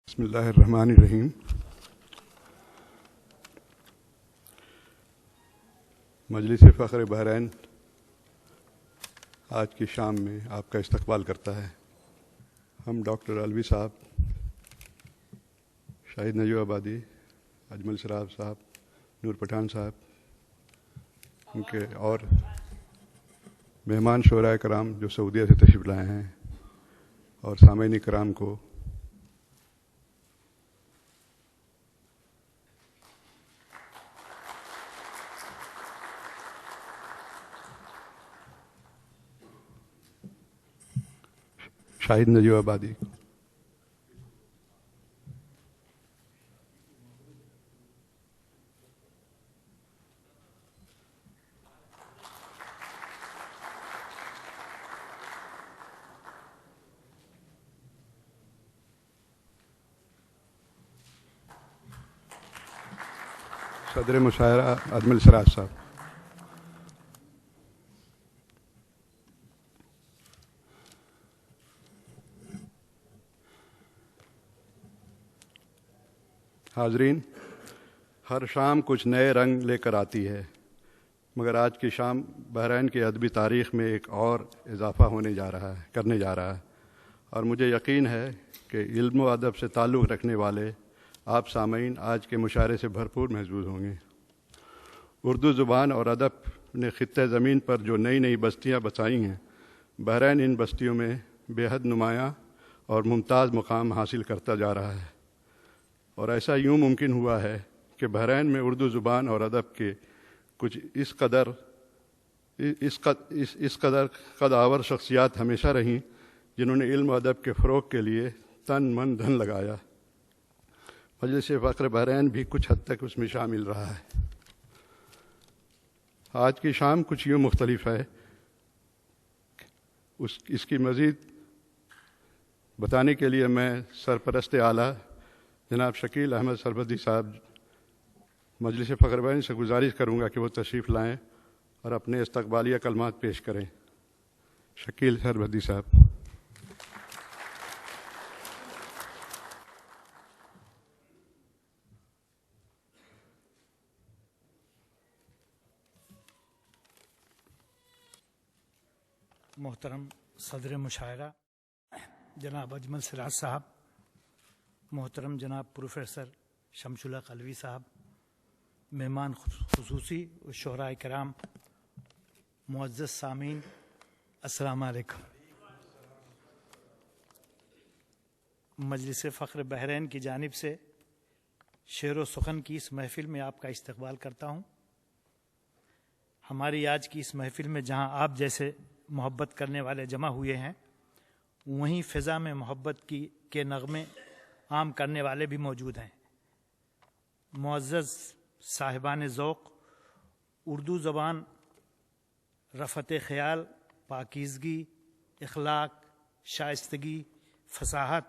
بسم اللہ الرحمن الرحیم۔ مجلس فخر بحرین آج کی شام میں آپ کا استقبال کرتا ہے۔ ہم ڈاکٹر علوی صاحب، شاہد نجیب آبادی، اجمل سراج صاحب، نور پٹھان صاحب، ان کے اور مہمان شعراء کرام جو سعودیہ سے تشریف لائے ہیں، اور سامعین کرام کو شاہد نجیب آبادی۔ صدر مشاعرہ اجمل سراج صاحب۔ حاضرین، ہر شام کچھ نئے رنگ لے کر آتی ہے، مگر آج کی شام بحرین کی ادبی تاریخ میں ایک اور اضافہ کرنے جا رہا ہے، اور مجھے یقین ہے کہ علم و ادب سے تعلق رکھنے والے آپ سامعین آج کے مشاعرے سے بھرپور محظوظ ہوں گے۔ اردو زبان اور ادب نے خطہ زمین پر جو نئی نئی بستیاں بسائی ہیں، بحرین ان بستیوں میں بے حد نمایاں اور ممتاز مقام حاصل کرتا جا رہا ہے، اور ایسا یوں ممکن ہوا ہے کہ بحرین میں اردو زبان اور ادب کے کچھ اس قدر قدآور شخصیات ہمیشہ رہیں جنہوں نے علم و ادب کے فروغ کے لیے تن من دھن لگایا۔ مجلس فخر بحرین بھی کچھ حد تک اس میں شامل رہا ہے۔ آج کی شام کچھ یوں مختلف ہے، اس کی مزید بتانے کے لیے میں سرپرست اعلیٰ جناب شکیل احمد سربدی صاحب مجلس فخر بحرین سے گزارش کروں گا کہ وہ تشریف لائیں اور اپنے استقبالیہ کلمات پیش کریں۔ شکیل سربدی صاحب۔ محترم صدر مشاعرہ جناب اجمل سراج صاحب، محترم جناب پروفیسر شمس الحق علوی صاحب، مہمان خصوصی و شعراء کرام، معزز سامعین، السلام علیکم۔ مجلس فخر بحرین کی جانب سے شعر و سخن کی اس محفل میں آپ کا استقبال کرتا ہوں۔ ہماری آج کی اس محفل میں جہاں آپ جیسے محبت کرنے والے جمع ہوئے ہیں، وہیں فضا میں محبت کے نغمے عام کرنے والے بھی موجود ہیں۔ معزز صاحبان ذوق، اردو زبان رفعت خیال، پاکیزگی، اخلاق، شائستگی، فصاحت،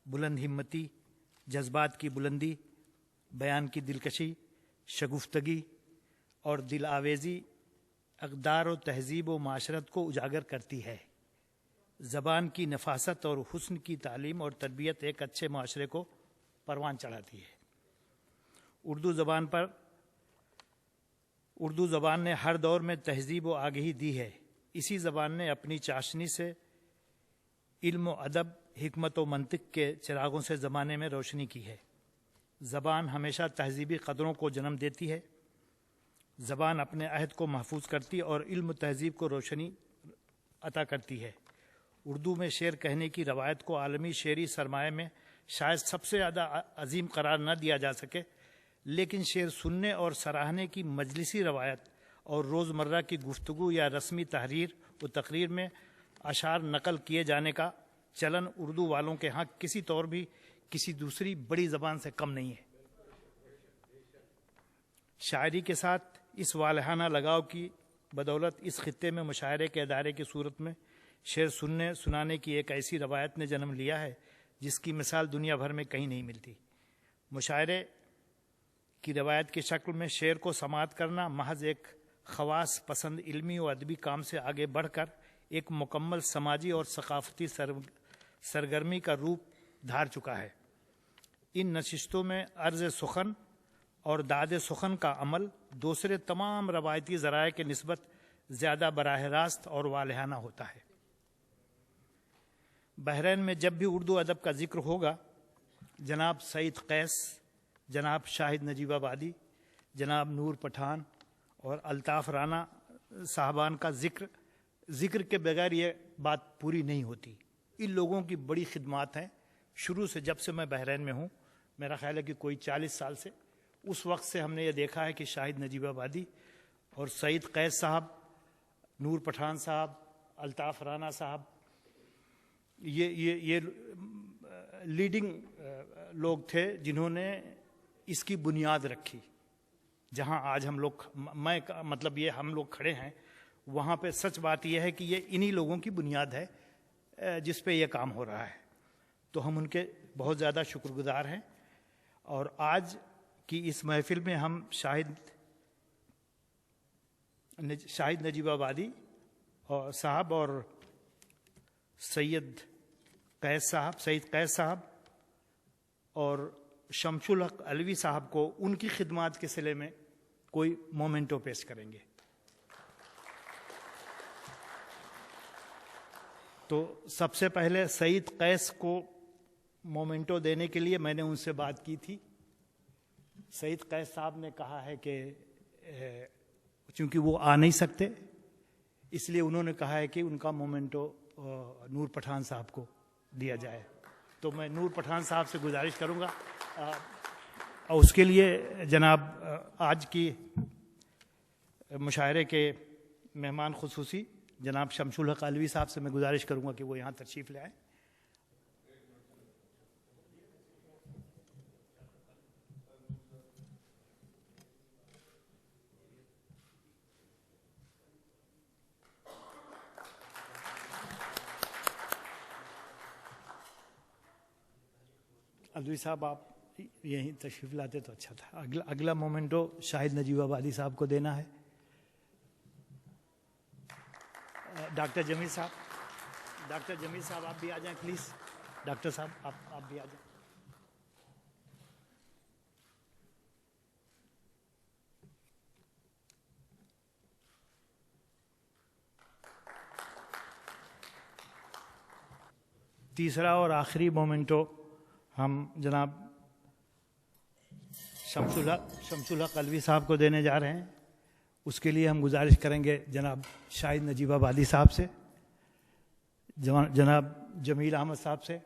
بلند ہمتی، جذبات کی بلندی، بیان کی دلکشی، شگفتگی اور دل آویزی اقدار و تہذیب و معاشرت کو اجاگر کرتی ہے۔ زبان کی نفاست اور حسن کی تعلیم اور تربیت ایک اچھے معاشرے کو پروان چڑھاتی ہے۔ اردو زبان نے ہر دور میں تہذیب و آگہی دی ہے۔ اسی زبان نے اپنی چاشنی سے علم و ادب، حکمت و منطق کے چراغوں سے زمانے میں روشنی کی ہے۔ زبان ہمیشہ تہذیبی قدروں کو جنم دیتی ہے۔ زبان اپنے عہد کو محفوظ کرتی اور علم و تہذیب کو روشنی عطا کرتی ہے۔ اردو میں شعر کہنے کی روایت کو عالمی شعری سرمایہ میں شاید سب سے زیادہ عظیم قرار نہ دیا جا سکے، لیکن شعر سننے اور سراہنے کی مجلسی روایت اور روزمرہ کی گفتگو یا رسمی تحریر و تقریر میں اشعار نقل کیے جانے کا چلن اردو والوں کے ہاں کسی طور بھی کسی دوسری بڑی زبان سے کم نہیں ہے۔ شاعری کے ساتھ اس والہانہ لگاؤ کی بدولت اس خطے میں مشاعرے کے ادارے کی صورت میں شعر سننے سنانے کی ایک ایسی روایت نے جنم لیا ہے جس کی مثال دنیا بھر میں کہیں نہیں ملتی۔ مشاعرے کی روایت کی شکل میں شعر کو سماعت کرنا محض ایک خواص پسند علمی و ادبی کام سے آگے بڑھ کر ایک مکمل سماجی اور ثقافتی سرگرمی کا روپ دھار چکا ہے۔ ان نشستوں میں عرض سخن اور داد سخن کا عمل دوسرے تمام روایتی ذرائع کے نسبت زیادہ براہ راست اور والہانہ ہوتا ہے۔ بحرین میں جب بھی اردو ادب کا ذکر ہوگا، جناب سعید قیس، جناب شاہد نجیب آبادی، جناب نور پٹھان اور الطاف رانا صاحبان کا ذکر کے بغیر یہ بات پوری نہیں ہوتی۔ ان لوگوں کی بڑی خدمات ہیں شروع سے، جب سے میں بحرین میں ہوں، میرا خیال ہے کہ کوئی 40 سال سے، اس وقت سے ہم نے یہ دیکھا ہے کہ شاہد نجیب آبادی اور سعید قیس صاحب، نور پٹھان صاحب، الطاف رانا صاحب، یہ لیڈنگ لوگ تھے جنہوں نے اس کی بنیاد رکھی۔ جہاں آج ہم لوگ، مطلب یہ ہم لوگ کھڑے ہیں، وہاں پہ سچ بات یہ ہے کہ یہ انہی لوگوں کی بنیاد ہے جس پہ یہ کام ہو رہا ہے، تو ہم ان کے بہت زیادہ شکر گزار ہیں۔ اور آج کی اس محفل میں ہم شاہد نجیب آبادی صاحب اور سعید قیس صاحب اور شمس الحق علوی صاحب کو ان کی خدمات کے صلے میں کوئی مومنٹو پیش کریں گے۔ تو سب سے پہلے سعید قیس کو مومنٹو دینے کے لیے میں نے ان سے بات کی تھی۔ سعید قیس صاحب نے کہا ہے کہ چونکہ وہ آ نہیں سکتے، اس لیے انہوں نے کہا ہے کہ ان کا مومنٹو نور پٹھان صاحب کو دیا جائے۔ تو میں نور پٹھان صاحب سے گزارش کروں گا، اور اس کے لیے جناب آج کی مشاعرے کے مہمان خصوصی جناب شمس الحق علوی صاحب سے میں گزارش کروں گا کہ وہ یہاں تشریف لے آئیں۔ علوی صاحب آپ یہیں تشریف لاتے تو اچھا تھا۔ اگلا مومنٹو شاہد نجیب آبادی صاحب کو دینا ہے۔ ڈاکٹر جمیل صاحب آپ بھی آ جائیں پلیز۔ ڈاکٹر صاحب آپ بھی آ جائیں۔ تیسرا اور آخری مومنٹو ہم جناب شمس الحق علوی صاحب کو دینے جا رہے ہیں۔ اس کے لیے ہم گزارش کریں گے جناب شاہد نجیب آبادی صاحب سے، جناب جمیل احمد صاحب سے،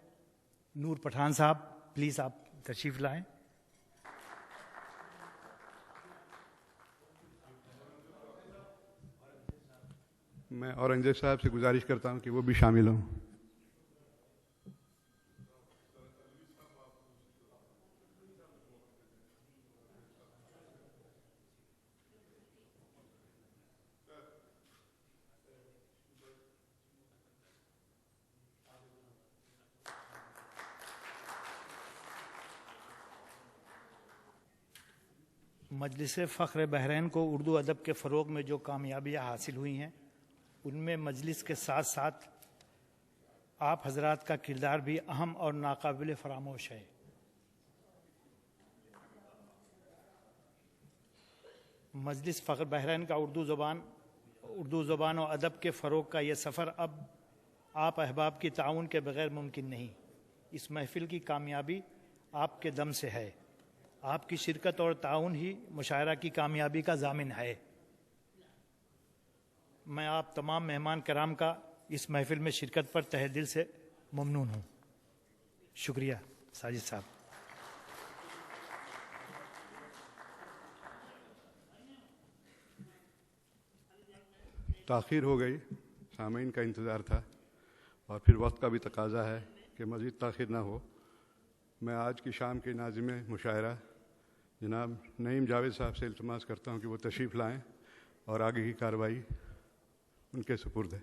نور پٹھان صاحب پلیز آپ تشریف لائیں۔ میں اورنگزیب صاحب سے گزارش کرتا ہوں کہ وہ بھی شامل ہوں۔ مجلس فخر بحرین کو اردو ادب کے فروغ میں جو کامیابیاں حاصل ہوئی ہیں، ان میں مجلس کے ساتھ ساتھ آپ حضرات کا کردار بھی اہم اور ناقابل فراموش ہے۔ مجلس فخر بحرین کا اردو زبان و ادب کے فروغ کا یہ سفر اب آپ احباب کی تعاون کے بغیر ممکن نہیں۔ اس محفل کی کامیابی آپ کے دم سے ہے۔ آپ کی شرکت اور تعاون ہی مشاعرہ کی کامیابی کا ضامن ہے۔ میں آپ تمام مہمان کرام کا اس محفل میں شرکت پر تہہ دل سے ممنون ہوں۔ شکریہ ساجد صاحب۔ تاخیر ہو گئی، سامعین کا انتظار تھا اور پھر وقت کا بھی تقاضا ہے کہ مزید تاخیر نہ ہو۔ میں آج کی شام کے ناظم مشاعرہ جناب نعیم جاوید صاحب سے التماس کرتا ہوں کہ وہ تشریف لائیں اور آگے کی کارروائی ان کے سپرد ہے۔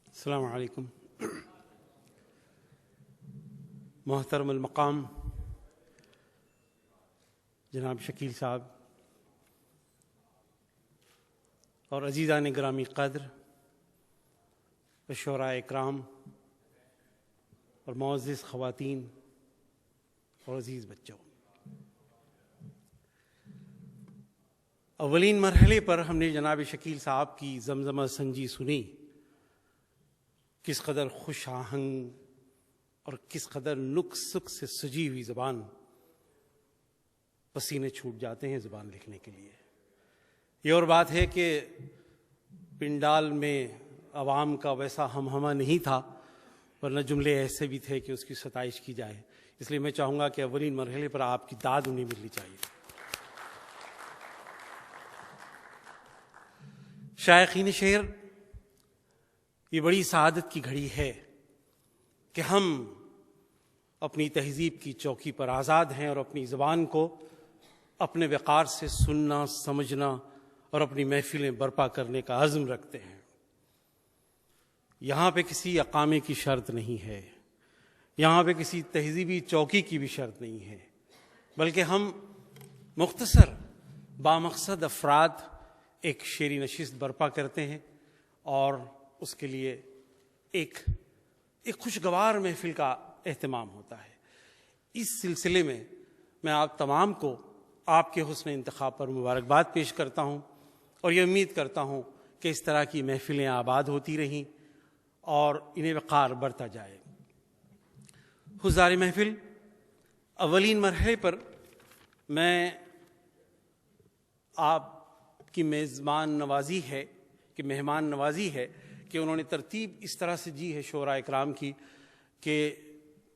السلام علیکم۔ محترم المقام جناب شکیل صاحب اور عزیزان گرامی قدر و شعراء اکرام اور معزز خواتین اور عزیز بچوں، اولین مرحلے پر ہم نے جناب شکیل صاحب کی زمزمہ سنجی سنی. کس قدر خوش آہنگ اور کس قدر نک سک سے سجی ہوئی زبان، پسینے چھوٹ جاتے ہیں زبان لکھنے کے لیے. یہ اور بات ہے کہ پنڈال میں عوام کا ویسا ہمہمہ نہیں تھا، ورنہ جملے ایسے بھی تھے کہ اس کی ستائش کی جائے. اس لیے میں چاہوں گا کہ اولین مرحلے پر آپ کی داد انہیں ملنی چاہیے. شائقین شعر، یہ بڑی سعادت کی گھڑی ہے کہ ہم اپنی تہذیب کی چوکی پر آزاد ہیں اور اپنی زبان کو اپنے وقار سے سننا، سمجھنا اور اپنی محفلیں برپا کرنے کا عزم رکھتے ہیں. یہاں پہ کسی اقامے کی شرط نہیں ہے، یہاں پہ کسی تہذیبی چوکی کی بھی شرط نہیں ہے، بلکہ ہم مختصر بامقصد افراد ایک شعری نشست برپا کرتے ہیں اور اس کے لیے ایک خوشگوار محفل کا اہتمام ہوتا ہے. اس سلسلے میں میں آپ تمام کو آپ کے حسن انتخاب پر مبارکباد پیش کرتا ہوں اور یہ امید کرتا ہوں کہ اس طرح کی محفلیں آباد ہوتی رہیں اور انہیں وقار بڑھتا جائے. حضار محفل، اولین مرحلے پر میں آپ کی مہمان نوازی ہے کہ انہوں نے ترتیب اس طرح سے جی ہے شعراء اکرام کی کہ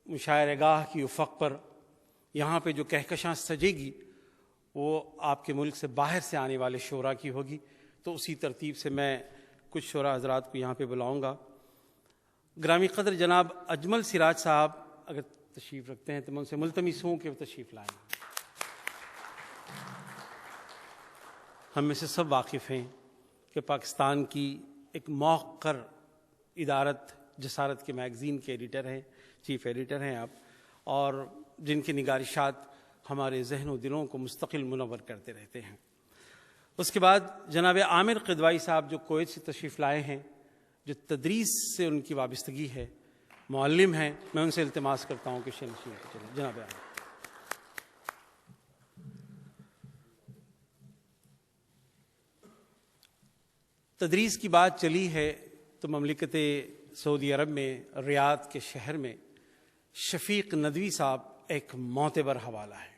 مشاعرہ گاہ کی افق پر یہاں پہ جو کہکشاں سجے گی وہ آپ کے ملک سے باہر سے آنے والے شعراء کی ہوگی. تو اسی ترتیب سے میں کچھ شعراء حضرات کو یہاں پہ بلاؤں گا. گرامی قدر جناب اجمل سراج صاحب اگر تشریف رکھتے ہیں تو میں ان سے ملتمس ہوں کہ وہ تشریف لائیں. ہم میں سے سب واقف ہیں کہ پاکستان کی ایک موقر ادارت جسارت کے میگزین کے ایڈیٹر ہیں، چیف ایڈیٹر ہیں آپ، اور جن کی نگارشات ہمارے ذہن و دلوں کو مستقل منور کرتے رہتے ہیں. اس کے بعد جناب عامر قدوائی صاحب جو کویت سے تشریف لائے ہیں، جو تدریس سے ان کی وابستگی ہے، معلم ہیں. میں ان سے التماس کرتا ہوں کہ شنشین چلیں. جناب عامر. تدریس کی بات چلی ہے تو مملکت سعودی عرب میں ریاض کے شہر میں شفیق ندوی صاحب ایک معتبر حوالہ ہے.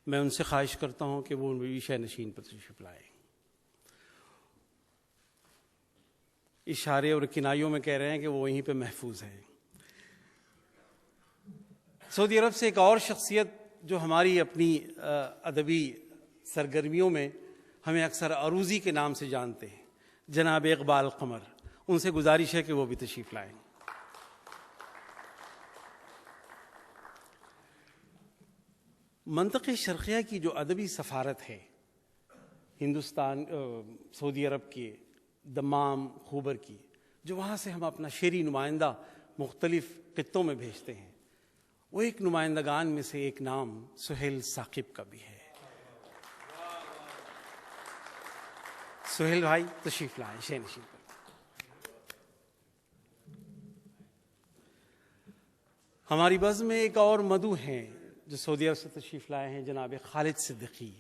میں ان سے خواہش کرتا ہوں کہ وہ ویشہ نشین پر تشریف لائیں. اشارے اور کنائیوں میں کہہ رہے ہیں کہ وہ وہیں پہ محفوظ ہیں. سعودی عرب سے ایک اور شخصیت جو ہماری اپنی ادبی سرگرمیوں میں ہمیں اکثر عروضی کے نام سے جانتے ہیں، جناب اقبال قمر. ان سے گزارش ہے کہ وہ بھی تشریف لائیں. منطقہ شرقیہ کی جو ادبی سفارت ہے ہندوستان سعودی عرب کے دمام خوبر کی، جو وہاں سے ہم اپنا شعری نمائندہ مختلف خطوں میں بھیجتے ہیں، وہ ایک نمائندگان میں سے ایک نام سہیل ثاقب کا بھی ہے. سہیل بھائی تشریف لائیں شہنشین پر. ہماری بزم میں ایک اور مدعو ہیں جو سعودی عرب سے تشریف لائے ہیں، جناب خالد صدیقی.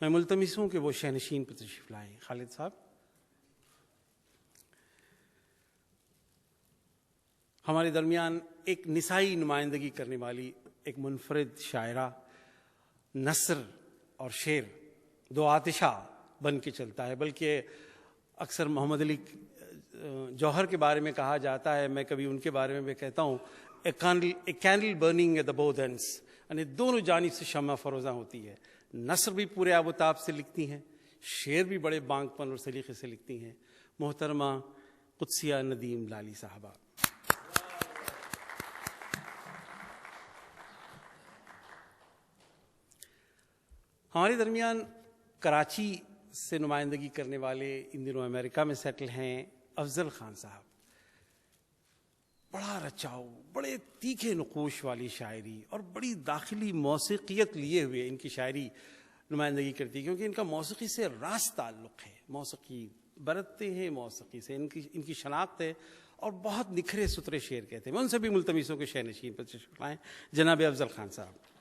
میں ملتمس ہوں کہ وہ شہنشین پر تشریف لائیں. خالد صاحب. ہمارے درمیان ایک نسائی نمائندگی کرنے والی ایک منفرد شاعرہ، نثر اور شعر دو آتشہ بن کے چلتا ہے. بلکہ اکثر محمد علی جوہر کے بارے میں کہا جاتا ہے، میں کبھی ان کے بارے میں بھی کہتا ہوں a candle burning at the both ends, یعنی دونوں جانب سے شمع فروزاں ہوتی ہے. نثر بھی پورے آب و تاب سے لکھتی ہیں، شعر بھی بڑے بانگ پن اور سلیقے سے لکھتی ہیں. محترمہ قدسیہ ندیم لالی صاحبہ. ہمارے درمیان کراچی سے نمائندگی کرنے والے ان دنوں امریکہ میں سیٹل ہیں افضل خان صاحب. بڑا رچاؤ، بڑے تیکھے نقوش والی شاعری اور بڑی داخلی موسیقیت لیے ہوئے ان کی شاعری نمائندگی کرتی ہے، کیونکہ ان کا موسیقی سے راز تعلق ہے. موسیقی برتتے ہیں، موسیقی سے ان کی شناخت ہے اور بہت نکھرے ستھرے شعر کہتے ہیں. میں ان سے بھی ملتمس ہوں کہ شہنشین پر تشریف لائیں. جناب افضل خان صاحب.